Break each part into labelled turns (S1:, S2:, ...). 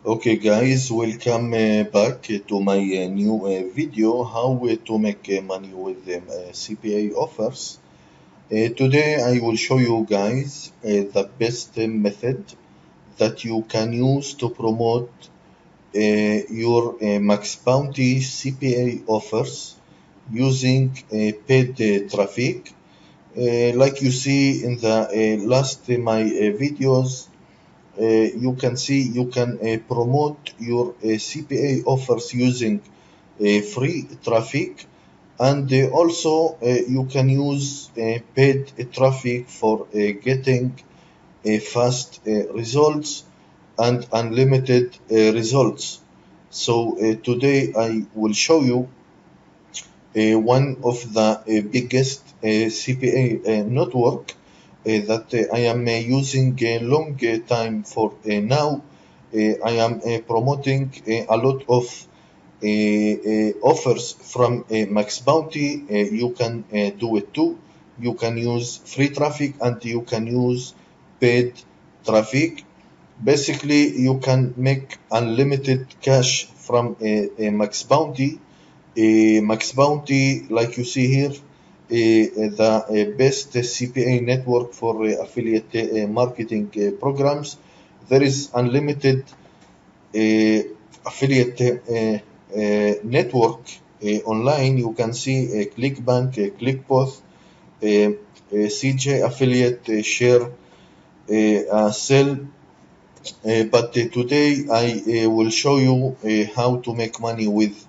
S1: Okay guys, welcome back to my new video how to make money with CPA offers. Today I will show you guys the best method that you can use to promote your max bounty CPA offers using paid traffic. Like you see in the last my videos, you can see you can promote your CPA offers using free traffic, and also you can use paid traffic for getting fast results and unlimited results. So today I will show you one of the biggest CPA network that I am using a long time for now. I am promoting a lot of offers from Max Bounty. You can do it too. You can use free traffic and you can use paid traffic. Basically, you can make unlimited cash from a Max Bounty. Max Bounty, like you see here, the best CPA network for affiliate marketing programs. There is unlimited affiliate network online. You can see ClickBank, ClickPost, CJ affiliate, share, sell. But today I will show you how to make money with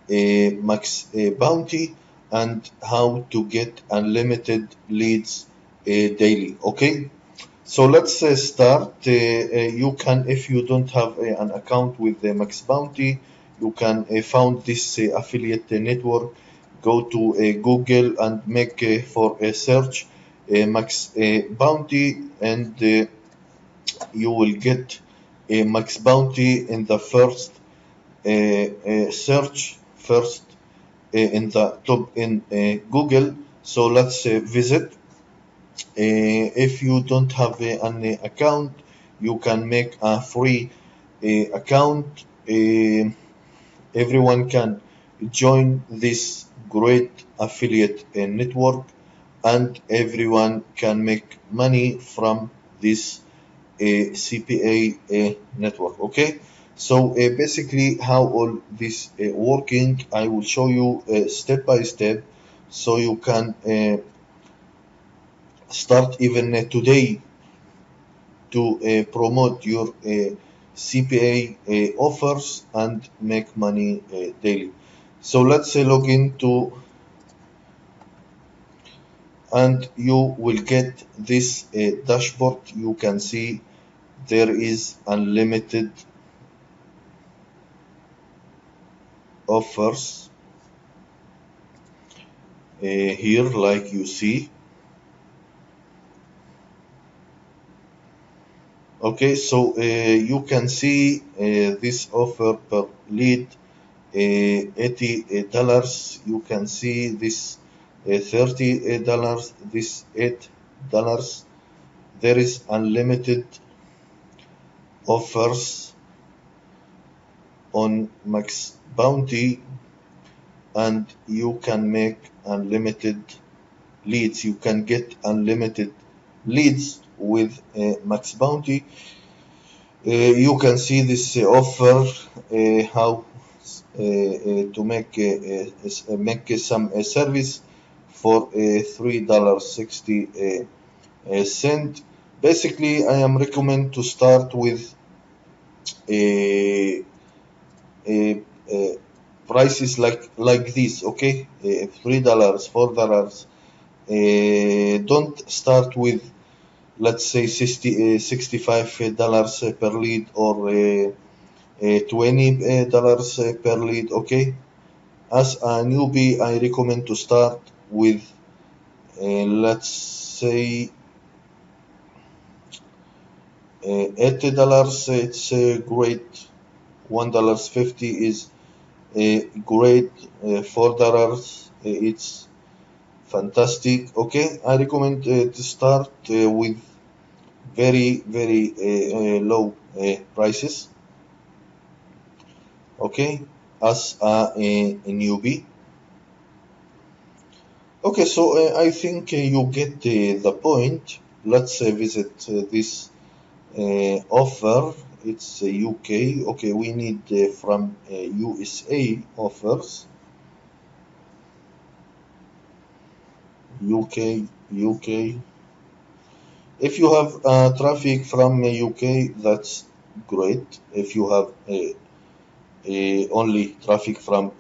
S1: Max Bounty and how to get unlimited leads daily. Okay, so let's start. You can, if you don't have an account with Max Bounty, you can found this affiliate network. Go to Google and make for a search Max Bounty, and you will get Max Bounty in the first search first in the top in Google. So let's visit. If you don't have an account, you can make a free account. Everyone can join this great affiliate network, and everyone can make money from this CPA network. Okay, so basically how all this working, I will show you step by step, so you can start even today to promote your CPA offers and make money daily. So let's log into, and you will get this dashboard. You can see there is unlimited offers here, like you see. Okay, so you can see this offer per lead $80. You can see this $30, this $8. There is unlimited offers on Max Bounty, and you can make unlimited leads. You can get unlimited leads with Max Bounty. You can see this offer, how to make some service for $3.60. Basically, I am recommend to start with a, prices like this. Okay, $3, $4. Don't start with, let's say, $65 per lead, or $20 per lead. Okay, as a newbie, I recommend to start with let's say $80. It's great. $1.50 is great. $4 it's fantastic. Okay, I recommend to start with very low prices. okay, as a newbie. Okay, so I think you get the point. Let's visit this offer. It's UK. Okay, we need from USA offers. UK. If you have traffic from UK, that's great. If you have only traffic from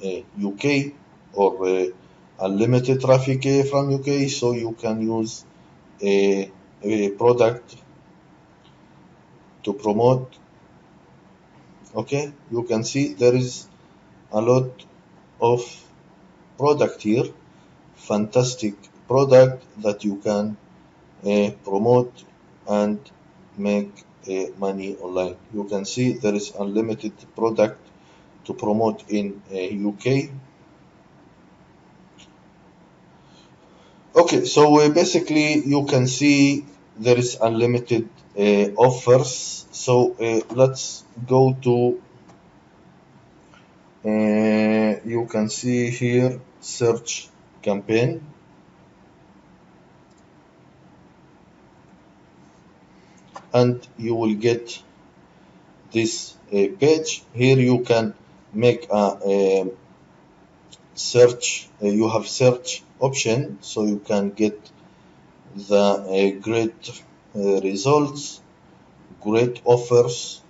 S1: UK or unlimited traffic from UK, so you can use a product to promote. Okay, you can see there is a lot of product here, fantastic product that you can promote and make money online. You can see there is unlimited product to promote in UK. Okay, so basically you can see there is unlimited offers. So let's go to you can see here search campaign, and you will get this page. Here you can make a search. You have search option, so you can get the great results, great offers.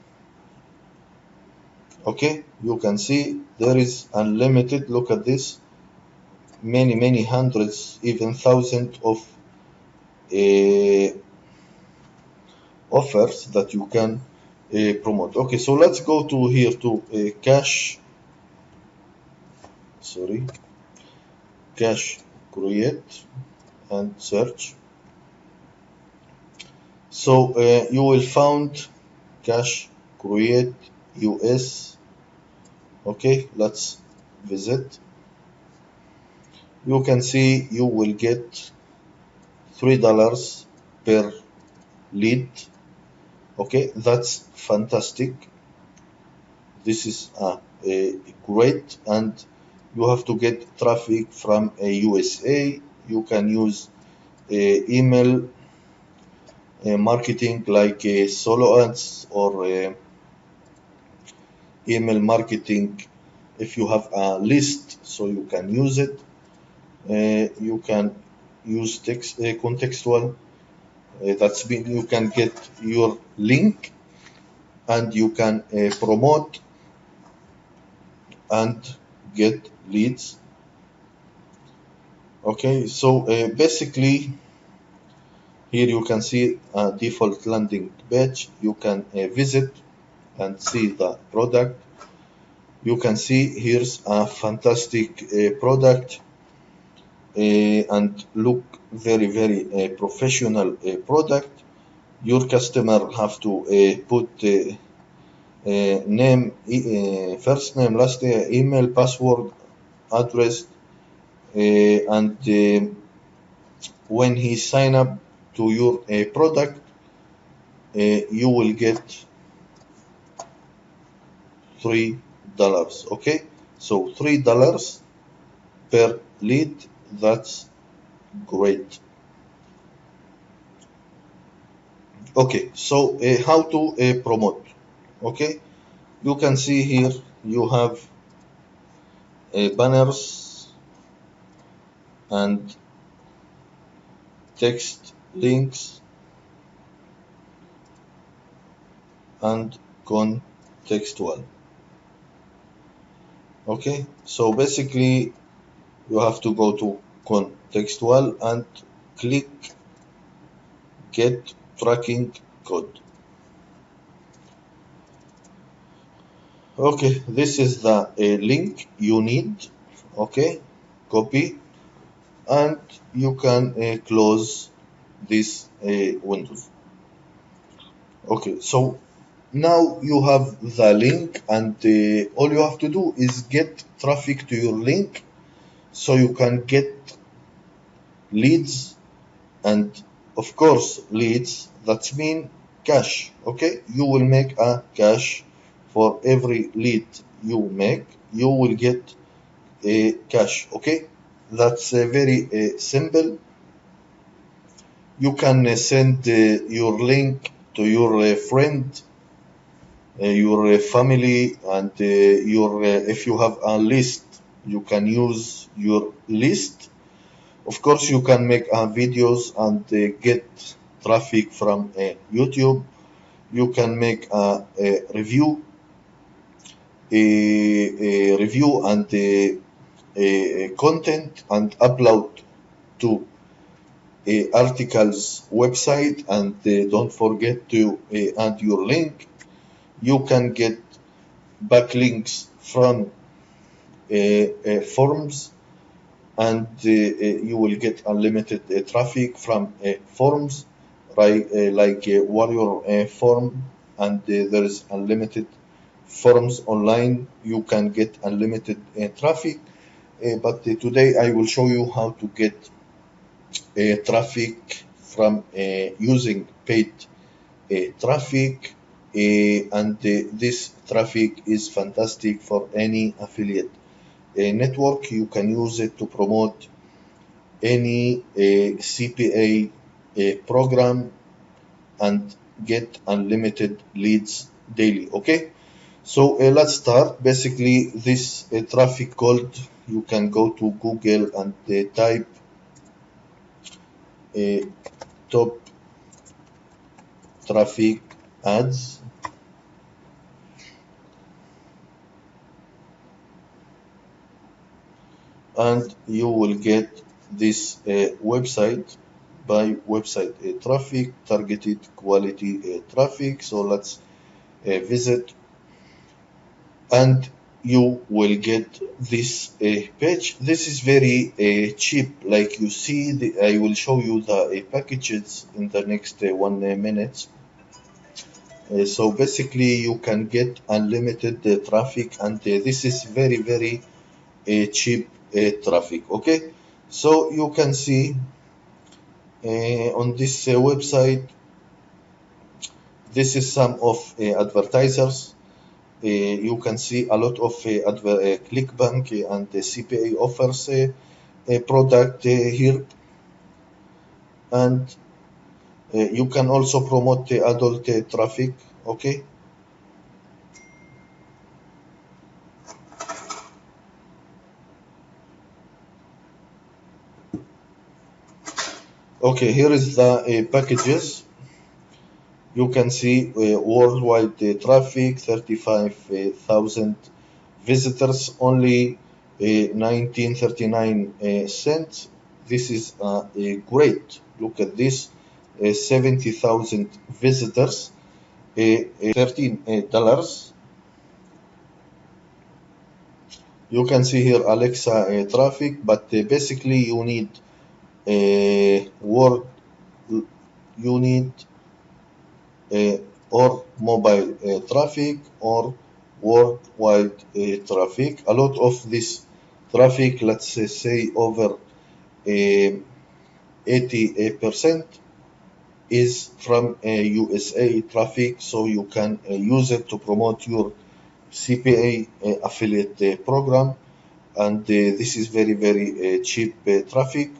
S1: Okay, you can see there is unlimited. Look at this, many hundreds, even thousands of uh, offers that you can promote. Okay, so let's go to here to cash create and search. So you will find cash create US. Okay, let's visit. You can see you will get $3 per lead. Okay, that's fantastic. This is a great, and you have to get traffic from USA. You can use email marketing like solo ads or email marketing. If you have a list, so you can use it. You can use text contextual. That's mean you can get your link and you can promote and get leads. Okay, so basically here you can see a default landing page. You can visit and see the product. You can see here's a fantastic product and look very professional product. Your customer have to put name, first name, last name, email, password, address, and when he sign up to your product, you will get $3. Okay, so $3 per lead. That's great. Okay, so how to promote? Okay, you can see here you have banners and text links and contextual. Okay, so basically you have to go to contextual and click get tracking code. Okay, this is the link you need. Okay, copy, and you can close this window. Okay, so now you have the link, and all you have to do is get traffic to your link so you can get leads, and of course leads that mean cash. Okay, you will make a cash for every lead you make, you will get cash. Okay, that's very simple. You can send your link to your friend, your family, and your if you have a list, you can use your list. Of course, you can make videos and get traffic from YouTube. You can make a review, a review and a content and upload to a articles website, and don't forget to add your link. You can get backlinks from forums, and you will get unlimited traffic from forums, right? Like warrior forum, and there is unlimited forums online. You can get unlimited traffic, but today I will show you how to get traffic from using paid traffic, and this traffic is fantastic for any affiliate network. You can use it to promote any CPA program and get unlimited leads daily. Okay, so let's start. Basically, this traffic code, you can go to Google and type top traffic ads, and you will get this website by website traffic, targeted quality traffic. So let's visit, and you will get this page. This is very cheap. Like you see, I will show you the packages in the next 1 minute. So basically, you can get unlimited traffic, and this is very, very cheap traffic. Okay, so you can see on this website, this is some of advertisers. You can see a lot of ClickBank and CPA offers a product here, and you can also promote adult traffic. Okay, okay, here is the packages. You can see worldwide traffic, 35,000 visitors, only 1939 cents. This is great. Look at this, 70,000 visitors, $13. You can see here Alexa traffic, but basically word, you need uh, or mobile traffic or worldwide traffic. A lot of this traffic, let's say over 80% is from USA traffic, so you can use it to promote your CPA affiliate program, and this is very, very cheap traffic.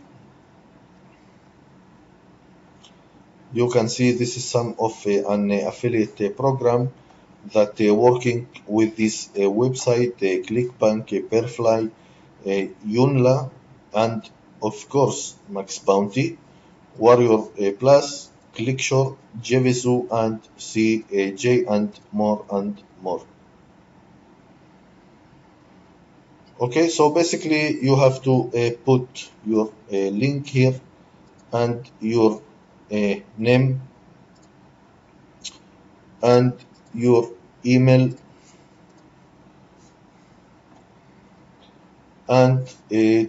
S1: You can see this is some of an affiliate program that working with this website, ClickBank, Perfly, Yunla, and of course Max Bounty, Warrior Plus, Clickshore, Jevisu, and CJ, and more and more. Okay, so basically you have to put your link here and your name and your email, and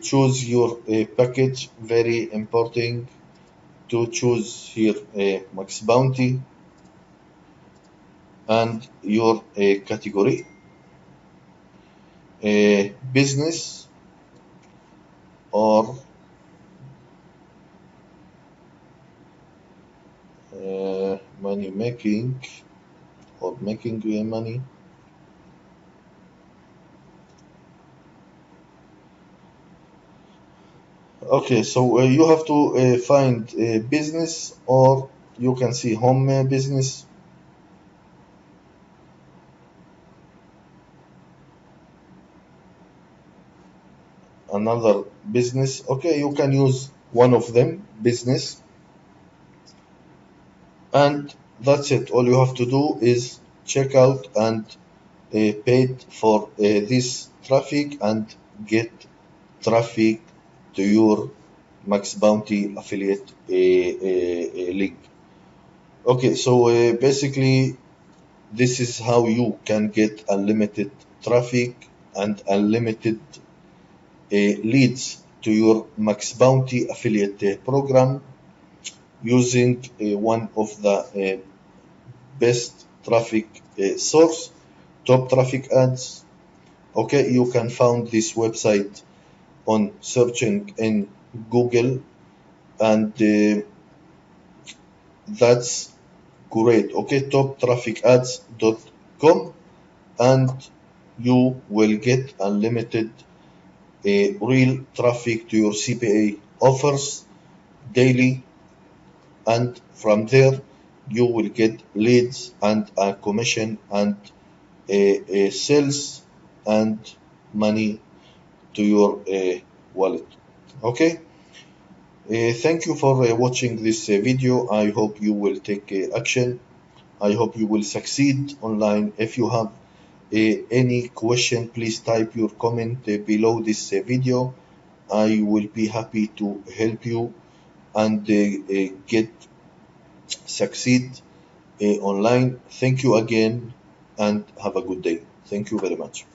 S1: choose your package. Very important to choose here Max Bounty, and your category, business or money making, or making money. Okay, so you have to find a business, or you can see home business, another business. Okay, you can use one of them, business, and that's it. All you have to do is check out and paid for this traffic and get traffic to your Max Bounty affiliate link. Okay, so basically, this is how you can get unlimited traffic and unlimited leads to your Max Bounty affiliate program using one of the best traffic source, top traffic ads. Okay, you can find this website on searching in Google, and that's great. Okay, toptrafficads.com, and you will get unlimited real traffic to your CPA offers daily, and from there you will get leads and a commission and sales and money to your wallet. Okay. Thank you for watching this video. I hope you will take action. I hope you will succeed online. If you have any question, please type your comment below this video. I will be happy to help you and get succeed online. Thank you again and have a good day. Thank you very much.